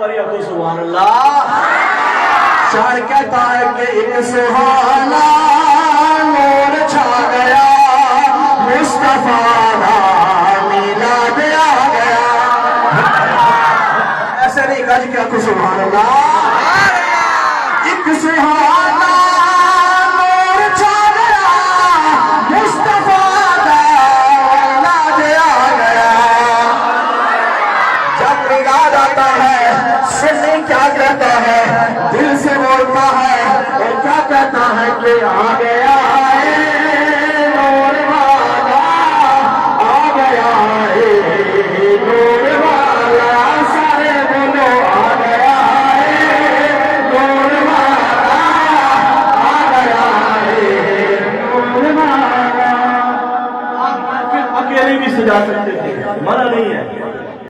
پڑھیا تو سبحان اللہ. شاعر کہتا ہے کہ ایک سہانا نور چھا گیا مصطفیٰ کا میلاد آ گیا. ایسے نہیں کہا جی کیا تو سبحان اللہ. ایک سہانا نور چھا گیا مصطفیٰ کا میلاد آ گیا. جب میلاد آتا ہے سنی کیا کہتا ہے, دل سے بولتا ہے اور کیا کہتا ہے کہ آ گیا